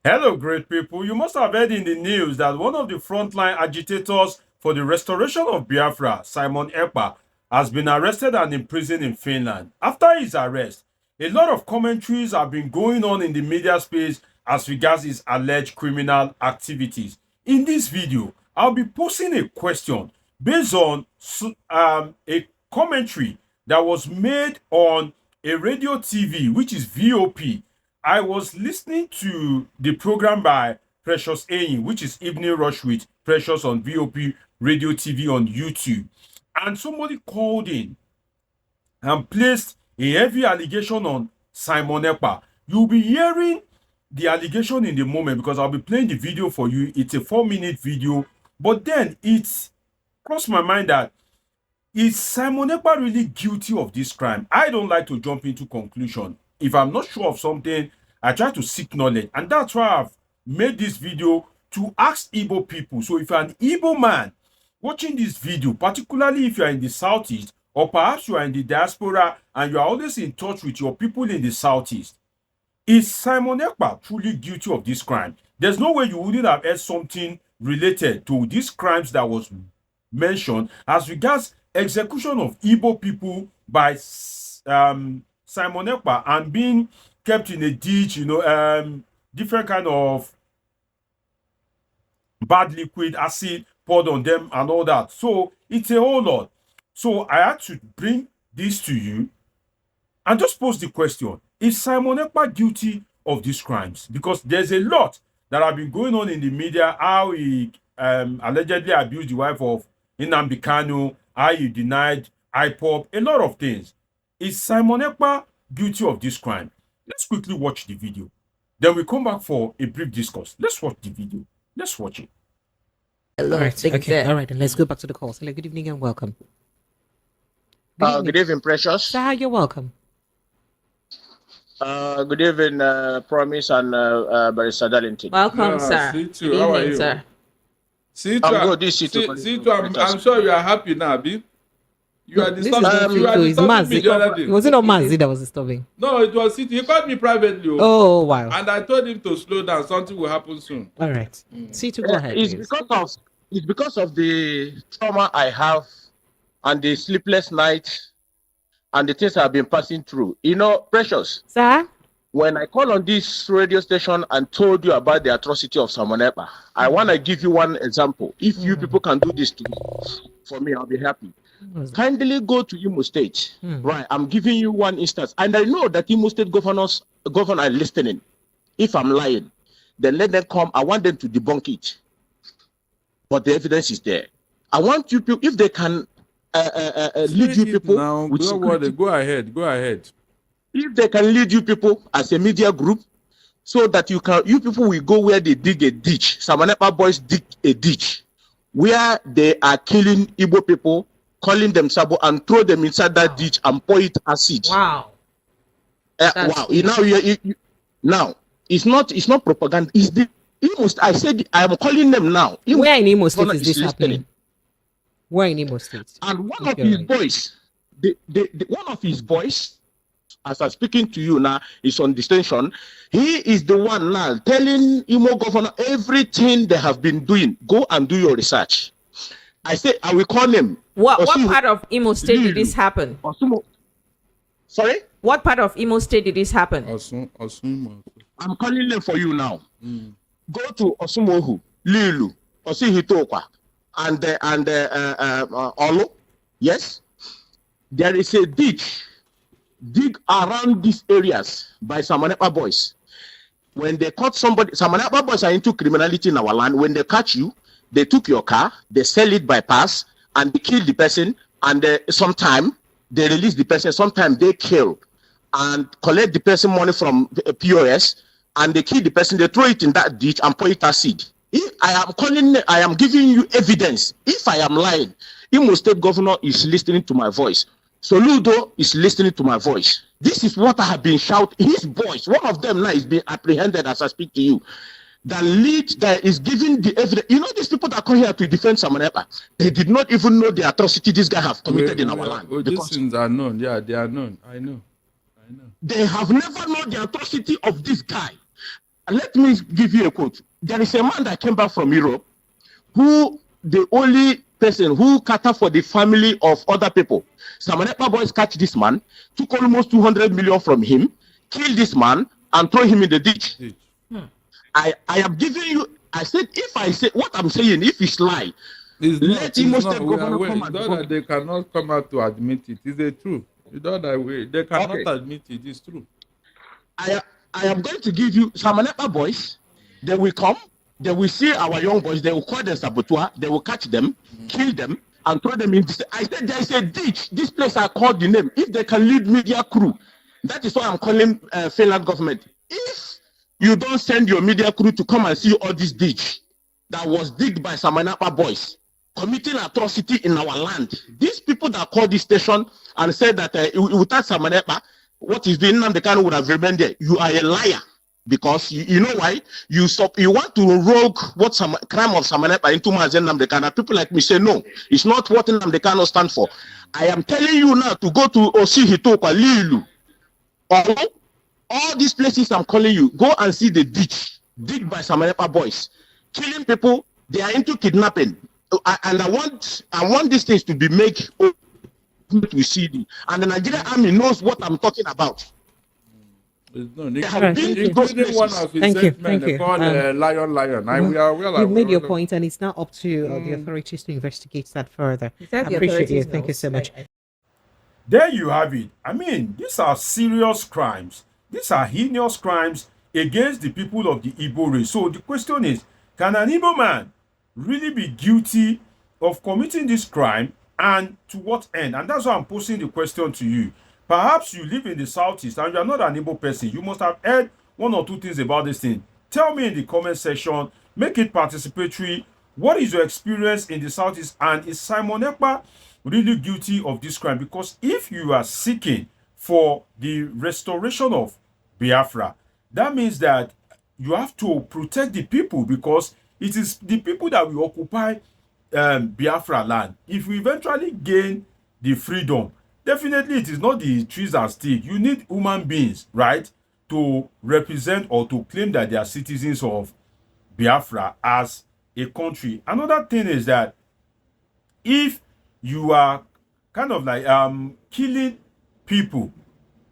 Hello, great people. You must have heard in the news that one of the frontline agitators for the restoration of Biafra, Simon Ekpa, has been arrested and imprisoned in Finland. After his arrest, a lot of commentaries have been going on in the media space as regards his alleged criminal activities. In this video, I'll be posing a question based on a commentary that was made on a radio TV, which is VOP. I was listening to the program by Precious Ayin, which is Evening Rush with Precious on VOP Radio TV on YouTube. And somebody called in and placed a heavy allegation on Simon Ekpa. You'll be hearing the allegation in the moment because I'll be playing the video for you. It's a 4-minute video. But then it crossed my mind that is Simon Ekpa really guilty of this crime? I don't like to jump into conclusion. If I'm not sure of something, I try to seek knowledge. And that's why I've made this video to ask Igbo people. So if you're an Igbo man watching this video, particularly if you're in the Southeast, or perhaps you are in the diaspora and you are always in touch with your people in the Southeast, is Simon Ekpa truly guilty of this crime? There's no way you wouldn't have heard something related to these crimes that was mentioned as regards execution of Igbo people by Simon Ekpa and being kept in a ditch, different kind of bad liquid, acid poured on them and all that. So it's a whole lot. So I had to bring this to you and just pose the question, is Simon Ekpa guilty of these crimes? Because there's a lot that have been going on in the media, how he allegedly abused the wife of Nnamdi Kanu, how he denied IPOB, a lot of things. Is Simon Ekpa guilty of this crime? Let's quickly watch the video. Then we come back for a brief discourse. Let's watch the video. Let's watch it. All right. Okay. All right. And let's go back to the calls. Hello. Good evening and welcome. Good evening, Precious. Sir, you're welcome. Good evening, Promise and Barrister Darlington. Welcome, sir. See too. Good How are evening, you? sir. See I'm too. good. This is too. See too. I'm sure you are happy now, Abi. You are This is disturbing. not You are It's disturbing me Mazi. the other day. Was it not Mazi that was disturbing? No, it was City. He called me privately. Oh, wow. And I told him to slow down. Something will happen soon. All right. See to go ahead. It's Please. because of the trauma I have and the sleepless nights and the things I've been passing through. You know, Precious, Sir? when I called on this radio station and told you about the atrocity of Simon Ekpa, I want to give you one example. If you people can do this to me, for me, I'll be happy. Kindly go to Imo State. Right, I'm giving you one instance. And I know that Imo State governor are listening. If I'm lying, then let them come. I want them to debunk it. But the evidence is there. I want you people, if they can lead you people. Now, with don't worry. Go ahead. Go ahead. If they can lead you people as a media group, so that you people will go where they dig a ditch. Simon Ekpa boys dig a ditch where they are killing Igbo people, calling them Sabo, and throw them inside that ditch and pour it acid. Wow. Wow. Now it's not propaganda. It's the I said I am calling them now. Where in Imo State is this happening? Where in Imo State? And one of his boys, one of his boys, as I'm speaking to you now, is on the station. He is the one now telling Imo governor everything they have been doing. Go and do your research. I say I will call him. What part of Imo State did this happen? Sorry? What part of Imo State did this happen? I'm calling them for you now. Go to Osumohu, Lilu, Osihitokwa, and Olo. Yes? There is a ditch. Dig around these areas by Simon Ekpa boys. When they caught somebody, Simon Ekpa boys are into criminality in our land. When they catch you, they took your car, they sell it by pass, and they kill the person. And sometimes they release the person. Sometimes they kill and collect the person money from POS, and they kill the person. They throw it in that ditch and pour it acid. I am giving you evidence. If I am lying, Imo State governor is listening to my voice. Soludo is listening to my voice. This is what I have been shouting. His voice, one of them now is being apprehended as I speak to you. The lead that is giving the evidence. You know, these people that come here to defend Simon Ekpa, they did not even know the atrocity this guy have committed in our land. These things are known. Yeah, they are known. I know. They have never known the atrocity of this guy. Let me give you a quote. There is a man that came back from Europe who the only person who cater for the family of other people. Simon Ekpa boys catch this man, took almost 200 million from him, killed this man, and throw him in the ditch. I am giving you, I said, if I say what I'm saying, if it's lie, let Imo State governor come and that they cannot come out to admit it. Is it true? They cannot admit it. It's true. I am going to give you Simon Ekpa boys. They will come. They will see our young boys. They will call them saboteur. They will catch them, kill them, and throw them in. I said there is a ditch. This place I called the name. If they can lead media crew, that is why I'm calling Finland government. If you don't send your media crew to come and see all this ditch that was digged by Simon Ekpa boys committing atrocity in our land, these people that called this station and said that without Simon Ekpa, what is doing Nnamdi Kanu would have remained there. You are a liar. Because you know why? You want to rogue what some crime of Simon Ekpa into Nnamdi Kanu. People like me say no, it's not what Nnamdi Kanu stand for. I am telling you now to go to Osihitopa, Lilu, all these places I'm calling you. Go and see the ditch digged by Simon Ekpa boys, killing people. They are into kidnapping, and I want these things to be made to see. And the Nigerian army knows what I'm talking about. Thank you. You've made your point, and it's now up to the authorities to investigate that further. I appreciate you. Thank you so much. There you have it. I mean, these are serious crimes. These are heinous crimes against the people of the Igbo race. So the question is, can an Igbo man really be guilty of committing this crime, and to what end? And that's why I'm posing the question to you. Perhaps you live in the southeast and you are not an Igbo person. You must have heard one or two things about this thing. Tell me in the comment section. Make it participatory. What is your experience in the southeast? And is Simon Ekpa really guilty of this crime? Because if you are seeking for the restoration of Biafra, that means that you have to protect the people, because it is the people that will occupy Biafra land. If we eventually gain the freedom, definitely it is not the trees and stick. You need human beings, right, to represent or to claim that they are citizens of Biafra as a country. Another thing is that if you are kind of like killing people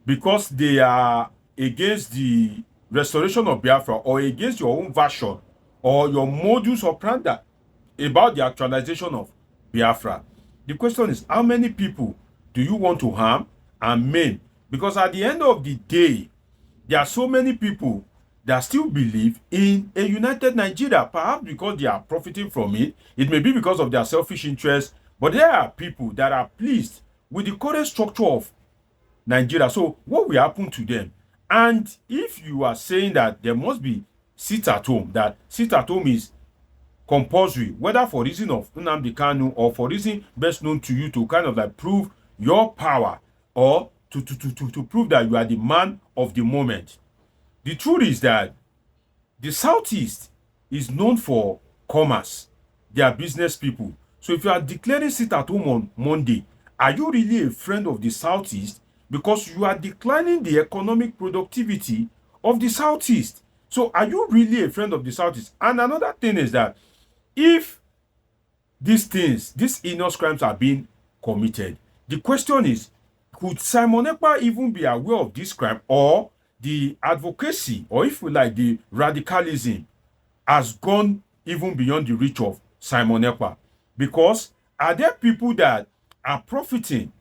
because they are against the restoration of Biafra or against your own version or your modus operandi about the actualization of Biafra, the question is, how many people do you want to harm and maim? Because at the end of the day, there are so many people that still believe in a united Nigeria, perhaps because they are profiting from it. It may be because of their selfish interests, but there are people that are pleased with the current structure of Nigeria. So what will happen to them? And if you are saying that there must be sit at home, that sit at home is compulsory, whether for reason of Nnamdi Kanu or for reason best known to you to kind of like prove your power or to prove that you are the man of the moment. The truth is that the Southeast is known for commerce. They are business people. So if you are declaring sit at home on Monday, are you really a friend of the Southeast? Because you are declining the economic productivity of the Southeast. So are you really a friend of the Southeast? And another thing is that if these things, these heinous crimes are being committed, the question is, could Simon Ekpa even be aware of this crime, or the advocacy, or if we like, the radicalism has gone even beyond the reach of Simon Ekpa? Because are there people that are profiting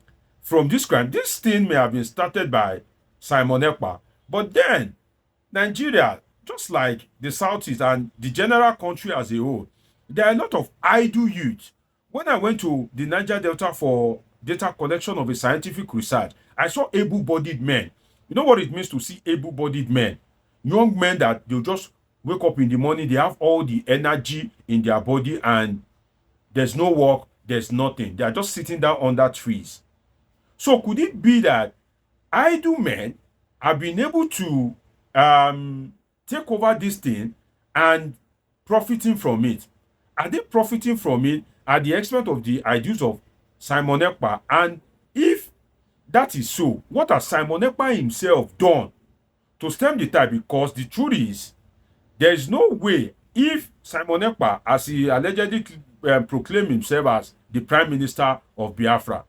from this crime? This thing may have been started by Simon Ekpa, but then Nigeria, just like the Southeast and the general country as a whole, there are a lot of idle youth. When I went to the Niger Delta for data collection of a scientific research, I saw able-bodied men. You know what it means to see able-bodied men? Young men that they'll just wake up in the morning, they have all the energy in their body and there's no work, there's nothing. They are just sitting down under trees. So could it be that idle men have been able to take over this thing and profiting from it? Are they profiting from it at the expense of the ideals of Simon Ekpa? And if that is so, what has Simon Ekpa himself done to stem the tide? Because the truth is, There is no way, if Simon Ekpa, as he allegedly proclaimed himself as the Prime Minister of Biafra,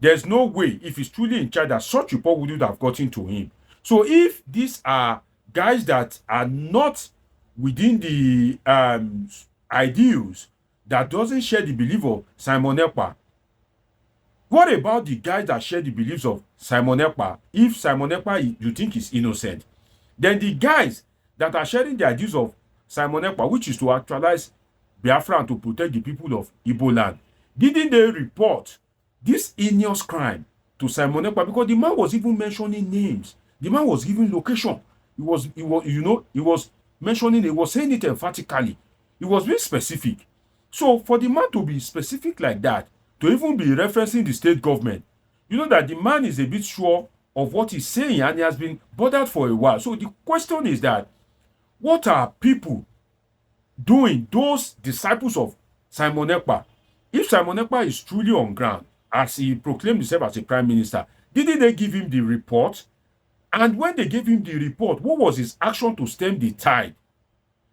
there's no way, if he's truly in charge, that such report would have gotten to him. So if these are guys that are not within the ideals, that doesn't share the belief of Simon Ekpa, what about the guys that share the beliefs of Simon Ekpa? If Simon Ekpa, you think is innocent, then the guys that are sharing the ideas of Simon Ekpa, which is to actualize Biafra and to protect the people of Igbo land, didn't they report this heinous crime to Simon Ekpa? Because the man was even mentioning names. The man was giving location. He was mentioning, he was saying it emphatically. He was being specific. So for the man to be specific like that, to even be referencing the state government, you know that the man is a bit sure of what he's saying, and he has been bothered for a while. So the question is that, what are people doing, those disciples of Simon Ekpa? If Simon Ekpa is truly on ground, as he proclaimed himself as a prime minister, didn't they give him the report? And when they gave him the report, what was his action to stem the tide?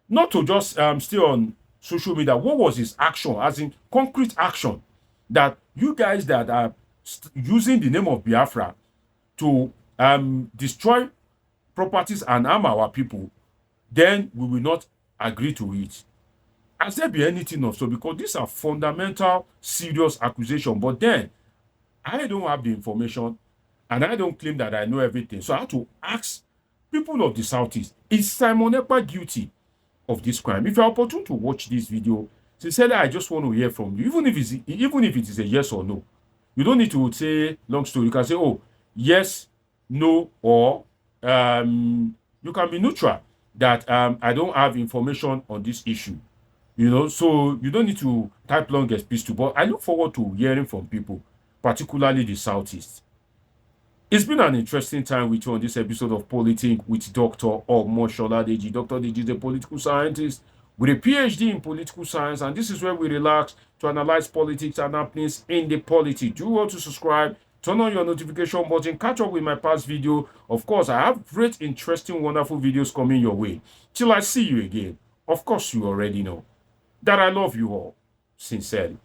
Not to just stay on social media. What was his action, as in concrete action, that you guys that are using the name of Biafra to destroy properties and harm our people, then we will not agree to it? Has there been anything of so? Because these are fundamental, serious accusations. But then, I don't have the information, and I don't claim that I know everything. So I have to ask people of the Southeast, is Simon Ekpa guilty of this crime? If you're opportune to watch this video, sincerely, I just want to hear from you, even if it is a yes or no. You don't need to say long story. You can say, oh, yes, no, or you can be neutral, that I don't have information on this issue. You know, so you don't need to type long speech too. But I look forward to hearing from people, particularly the Southeast. It's been an interesting time with you on this episode of Politics with Dr. Omoshola Deji. Dr. Deji is a political scientist with a PhD in political science, and this is where we relax to analyze politics and happenings in the polity. Do well to subscribe, turn on your notification button, catch up with my past video. Of course, I have great, interesting, wonderful videos coming your way. Till I see you again, of course, you already know that I love you all sincerely.